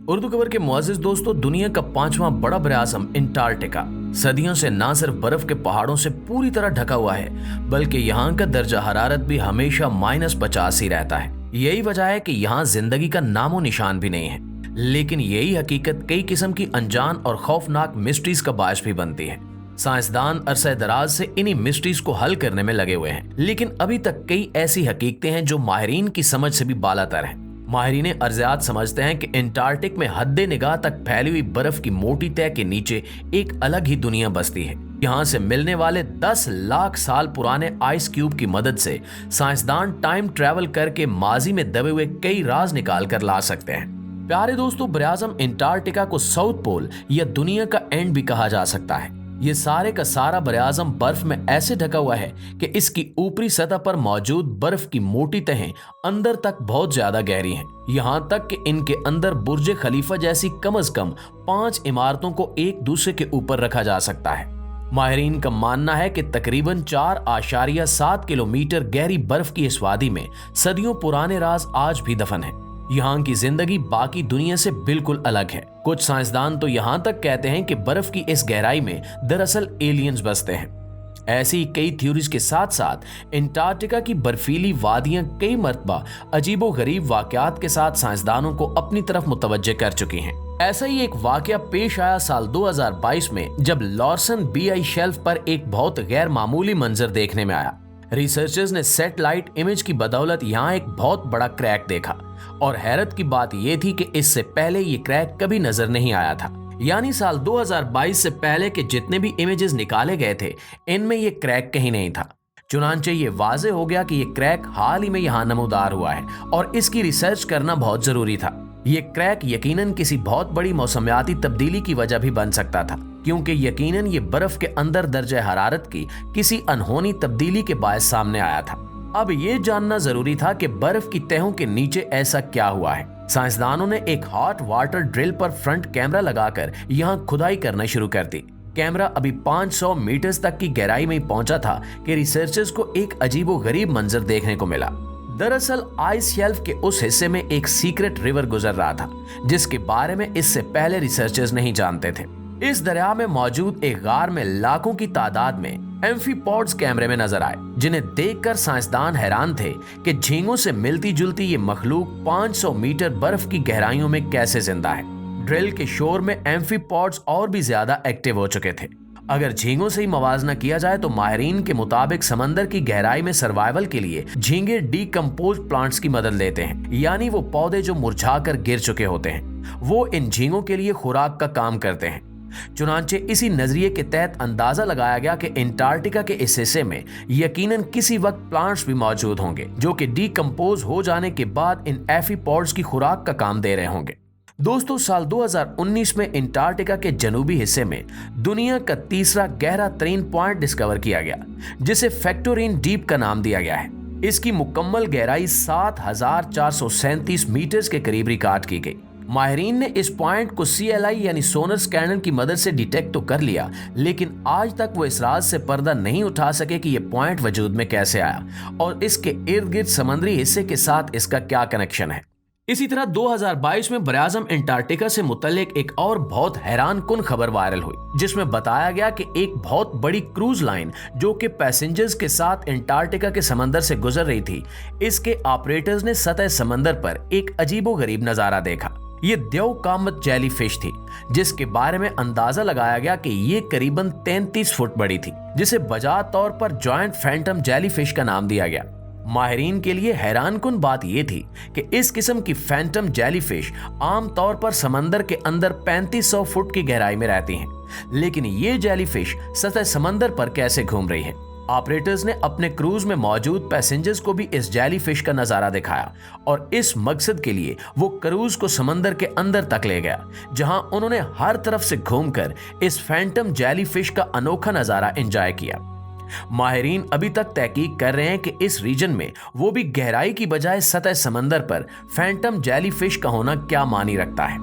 उर्दू खबर के मुअज़्ज़िज़ दोस्तों, दुनिया का 5वां बड़ा बरआज़म अंटार्कटिका सदियों से न सिर्फ बर्फ के पहाड़ों से पूरी तरह ढका हुआ है, बल्कि यहाँ का दर्जा हरारत भी हमेशा -50 ही रहता है। यही वजह है कि यहाँ जिंदगी का नामो निशान भी नहीं है। लेकिन यही हकीकत कई किस्म की अनजान और खौफनाक मिस्ट्रीज का बायस भी बनती है। साइंसदान अरसे दराज से इन्हीं मिस्ट्रीज को हल करने में लगे हुए हैं, लेकिन अभी तक कई ऐसी हकीकतें हैं जो माहिरीन की समझ से भी बालातर हैं। माहिरीन अर्जियात समझते हैं कि अंटार्कटिक में हद्दे निगाह तक फैली हुई बर्फ की मोटी तह के नीचे एक अलग ही दुनिया बसती है। यहाँ से मिलने वाले 10 लाख साल पुराने आइस क्यूब की मदद से साइंसदान टाइम ट्रैवल करके माजी में दबे हुए कई राज निकाल कर ला सकते हैं। प्यारे दोस्तों, बरआज़म अंटार्कटिका को साउथ पोल या दुनिया का एंड भी कहा जा सकता है। ये सारे का सारा बरआज़म बर्फ में ऐसे ढका हुआ है कि इसकी ऊपरी सतह पर मौजूद बर्फ की मोटी तहें अंदर तक बहुत ज्यादा गहरी हैं। यहाँ तक कि इनके अंदर बुर्ज खलीफा जैसी कम से कम 5 इमारतों को एक दूसरे के ऊपर रखा जा सकता है। माहिरीन का मानना है कि तकरीबन 4.7 किलोमीटर गहरी बर्फ की इस वादी में सदियों पुराने राज आज भी दफन है। यहाँ की जिंदगी बाकी दुनिया से बिल्कुल अलग है। कुछ साइंसदान तो यहाँ तक कहते हैं कि बर्फ की इस गहराई में दरअसल एलियंस बसते हैं। ऐसी कई थ्योरीज के साथ साथ अंटार्कटिका की बर्फीली वादियां कई मर्तबा अजीबोगरीब वाकयात के साथ साइंसदानों को अपनी तरफ मुतवज्जे कर चुकी हैं। ऐसा ही एक वाकया पेश आया साल 2022 में, जब लॉर्सन BI शेल्फ पर एक बहुत गैर मामूली मंजर देखने में आया। रिसर्चर्स ने सैटेलाइट इमेज की बदौलत यहाँ एक बहुत बड़ा क्रैक देखा, और हैरत की बात यह थी कि इससे पहले ये क्रैक कभी नजर नहीं आया था। यानी साल 2022 से पहले के जितने भी इमेजेस निकाले गए थे, इनमें ये क्रैक कहीं नहीं था। चुनांचे ये वाजे हो गया कि ये क्रैक हाल ही में यहाँ नमूदार हुआ है और इसकी रिसर्च करना बहुत जरूरी था। ये क्रैक यकीनन किसी बहुत बड़ी मौसमियाती तब्दीली की वजह भी बन सकता था, क्योंकि यकीनन ये बर्फ के अंदर दर्जे हरारत की किसी अनहोनी तब्दीली के बायस सामने आया था। अब ये जानना जरूरी था कि बर्फ की तहों के नीचे ऐसा क्या हुआ है। साइंसदानों ने एक हॉट वाटर ड्रिल पर फ्रंट कैमरा लगाकर यहाँ खुदाई करना शुरू कर दी। कैमरा अभी 500 मीटर तक की गहराई में पहुंचा था कि रिसर्चर्स को एक अजीबोगरीब मंजर देखने को मिला। दरअसल आइस शेल्फ के उस हिस्से में एक सीक्रेट रिवर गुजर रहा था, जिसके बारे में इससे पहले रिसर्चर्स नहीं जानते थे। इस दरिया में मौजूद एक गार में लाखों की तादाद में एम्फीपॉड्स कैमरे में नजर आए, जिन्हें देखकर साइंसदान हैरान थे कि झींगों से मिलती जुलती ये मखलूक 500 मीटर बर्फ की गहराइयों में कैसे जिंदा है। ड्रिल के शोर में एम्फीपॉड्स और भी ज्यादा एक्टिव हो चुके थे। अगर झींगों से ही मवाजना किया जाए तो माहिरीन के मुताबिक समंदर की गहराई में सर्वाइवल के लिए झींगे डीकम्पोज प्लांट्स की मदद लेते हैं, यानी वो पौधे जो मुरझाकर गिर चुके होते हैं, वो इन झींगों के लिए खुराक का काम करते हैं। चुनांचे इसी नजरिए के तहत अंदाजा लगाया गया कि अंटार्कटिका के इस हिस्से में यकीनन किसी वक्त प्लांट्स भी मौजूद होंगे जो कि डीकम्पोज हो जाने के बाद इन एम्फीपॉड्स की खुराक का काम दे रहे होंगे। दोस्तों, साल 2019 में अंटार्कटिका के जनूबी हिस्से में दुनिया का तीसरा गहरा तरीन पॉइंट डिस्कवर किया गया, जिसे फैक्टोरिन डीप का नाम दिया गया है। इसकी मुकम्मल गहराई 7437 मीटर के करीब रिकॉर्ड की गई। माहिरीन ने इस पॉइंट को CLI यानी सोनर स्कैनर की मदद से डिटेक्ट तो कर लिया, लेकिन आज तक वो इस राज से पर्दा नहीं उठा सके कि ये पॉइंट वजूद में कैसे आया और इसके इर्द गिर्द समुद्री हिस्से के साथ इसका क्या कनेक्शन है। इसी तरह 2022 में बरआज़म अंटार्कटिका से मुतल्लिक एक और बहुत हैरान कुन खबर वायरल हुई, जिसमें बताया गया कि एक बहुत बड़ी क्रूज लाइन जो कि पैसेंजर्स के साथ अंटार्कटिका के समंदर से गुजर रही थी, इसके ऑपरेटर्स ने सतह समंदर पर एक अजीबोगरीब नजारा देखा। ये देव कामत जेली फिश थी, जिसके बारे में अंदाजा लगाया गया कि ये करीबन 33 फुट बड़ी थी, जिसे बजाय तौर पर जॉइंट फैंटम जेली फिश का नाम दिया गया। माहिरीन के लिए हैरानकुन बात यह थी कि इस किस्म की फैंटम जेलीफिश आमतौर पर समंदर के अंदर 3500 फुट की गहराई में रहती हैं, लेकिन ये जेलीफिश सतह समंदर पर कैसे घूम रही है। ऑपरेटर्स ने अपने क्रूज में मौजूद पैसेंजर्स को भी इस जेलीफिश का नजारा दिखाया और इस मकसद के लिए वो क्रूज को समंदर के अंदर तक ले गया, जहां उन्होंने हर तरफ से घूमकर इस फैंटम जेलीफिश का अनोखा नजारा एंजॉय किया। माहिरीन अभी तक तहकीक कर रहे हैं कि इस रीजन में वो भी गहराई की बजाय सतह समंदर पर फैंटम जेलीफिश का होना क्या मानी रखता है।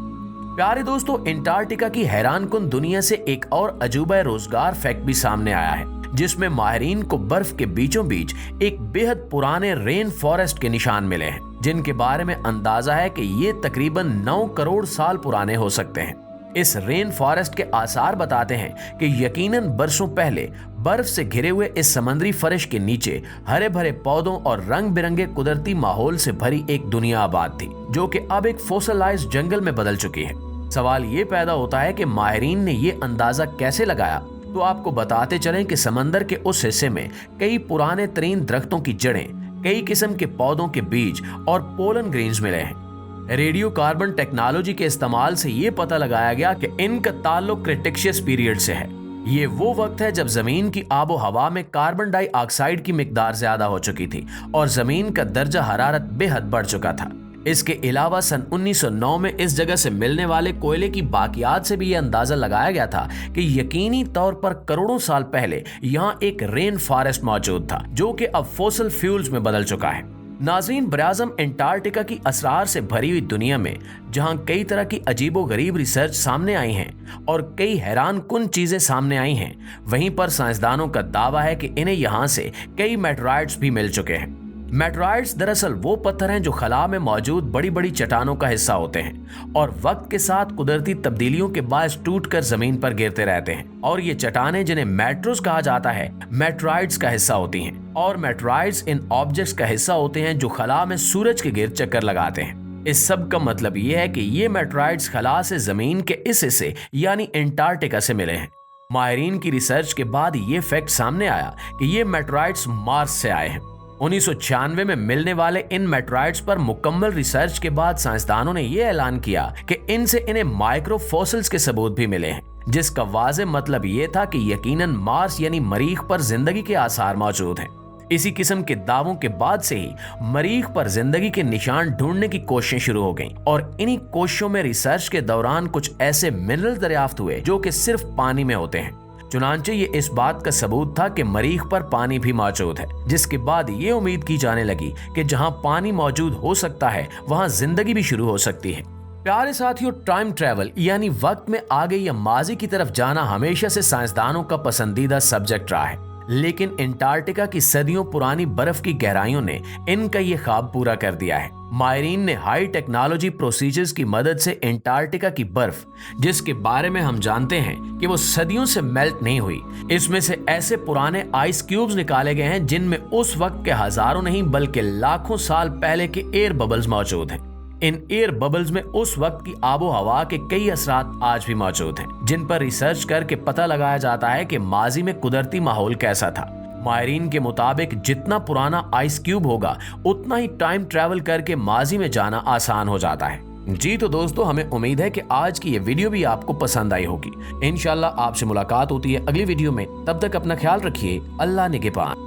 प्यारे दोस्तों, अंटार्कटिका की हैरानकुन दुनिया से एक और अजूबा रोजगार फैक्ट भी सामने आया है, जिसमें माहिरीन को बर्फ के बीचों बीच एक बेहद पुराने रेन फॉरेस्ट के निशान मिले हैं। जिनके बारे में अंदाजा है कि ये तकरीबन 9 करोड़ साल पुराने हो सकते हैं। इस रेन फॉरेस्ट के आसार बताते हैं कि यकीनन बरसों पहले बर्फ से घिरे हुए इस समुद्री फर्श के नीचे हरे भरे पौधों और रंग बिरंगे कुदरती माहौल से भरी एक दुनिया आबाद थी, जो कि अब एक फॉसिलाइज्ड जंगल में बदल चुकी है। सवाल ये पैदा होता है कि माहिरीन ने ये अंदाजा कैसे लगाया। तो आपको बताते चलें कि समंदर के उस हिस्से में कई पुराने तरीन दरख्तों की जड़ें, कई किस्म के पौधों के बीज और पोलन ग्रेन्स मिले हैं। रेडियो कार्बन टेक्नोलॉजी के इस्तेमाल से ये पता लगाया गया कि इनका ताल्लुक क्रिटेशियस पीरियड से है। ये वो वक्त है जब जमीन की आबो हवा में कार्बन डाइऑक्साइड की मिकदार ज्यादा हो चुकी थी और जमीन का दर्जा हरारत बेहद बढ़ चुका था। इसके अलावा सन 1909 में इस जगह से मिलने वाले कोयले की बाकियात से भी ये अंदाजा लगाया गया था कि यकीनी तौर पर करोड़ों साल पहले यहाँ एक रेन फॉरेस्ट मौजूद था, जो कि अब फॉसिल फ्यूल्स में बदल चुका है। नाज़रीन, बराज़म अंटार्कटिका की असरार से भरी हुई दुनिया में जहां कई तरह की अजीबोगरीब रिसर्च सामने आई हैं और कई हैरान कुन चीजें सामने आई हैं, वहीं पर साइंसदानों का दावा है कि इन्हें यहां से कई मेटेराइट्स भी मिल चुके हैं। मेटेराइट्स दरअसल वो पत्थर हैं जो खला में मौजूद बड़ी बड़ी चट्टानों का हिस्सा होते हैं और वक्त के साथ कुदरती तब्दीलियों के बायस टूटकर जमीन पर गिरते रहते हैं, और ये चट्टानें जिन्हें मेट्रोस कहा जाता है मेटेराइट्स का हिस्सा होती हैं। और मेटेराइट्स इन ऑब्जेक्ट्स का हिस्सा होते हैं जो खला में सूरज के गिर्द चक्कर लगाते हैं। इस सब का मतलब ये है कि ये मेटेराइट्स खला से जमीन के इस हिस्से यानी अंटार्कटिका से मिले हैं। माहिरीन की रिसर्च के बाद ये फैक्ट सामने आया कि ये मेटेराइट्स मार्स से आए हैं। 1996 में मिलने वाले इन मेटेराइट्स पर मुकम्मल रिसर्च के बाद साइंसदानों ने यह ऐलान किया कि इनसे इन्हें माइक्रो फॉसिल्स के सबूत भी मिले हैं, जिसका वाज़े मतलब ये था कि यकीनन मार्स यानी मरीख पर जिंदगी के आसार मौजूद हैं। इसी किस्म के दावों के बाद से ही मरीख पर जिंदगी के निशान ढूंढने की कोशिशें शुरू हो गईं और इन्हीं कोशिशों में रिसर्च के दौरान कुछ ऐसे मिनरल दरियाफ्त हुए जो कि सिर्फ पानी में होते हैं। चुनांचे ये इस बात का सबूत था कि मरीख पर पानी भी मौजूद है, जिसके बाद ये उम्मीद की जाने लगी कि जहां पानी मौजूद हो सकता है वहां जिंदगी भी शुरू हो सकती है। प्यारे साथियों, टाइम ट्रैवल यानी वक्त में आगे या माजी की तरफ जाना हमेशा से साइंसदानों का पसंदीदा सब्जेक्ट रहा है, लेकिन अंटार्कटिका की सदियों पुरानी बर्फ की गहराइयों ने इनका ये ख्वाब पूरा कर दिया है। माहिरीन ने हाई टेक्नोलॉजी प्रोसीजर्स की मदद से अंटार्कटिका की बर्फ, जिसके बारे में हम जानते हैं कि वो सदियों से मेल्ट नहीं हुई, इसमें से ऐसे पुराने आइस क्यूब्स निकाले गए हैं जिनमें उस वक्त के हजारों नहीं बल्कि लाखों साल पहले के एयर बबल्स मौजूद हैं। इन एयर बबल्स में उस वक्त की आबो हवा के कई असरात आज भी मौजूद हैं, जिन पर रिसर्च करके पता लगाया जाता है कि माजी में कुदरती माहौल कैसा था। माहिरीन के मुताबिक जितना पुराना आइस क्यूब होगा उतना ही टाइम ट्रैवल करके माजी में जाना आसान हो जाता है। जी तो दोस्तों, हमें उम्मीद है कि आज की ये वीडियो भी आपको पसंद आई होगी। इंशाल्लाह आपसे मुलाकात होती है अगली वीडियो में। तब तक अपना ख्याल रखिए। अल्लाह निगहबान।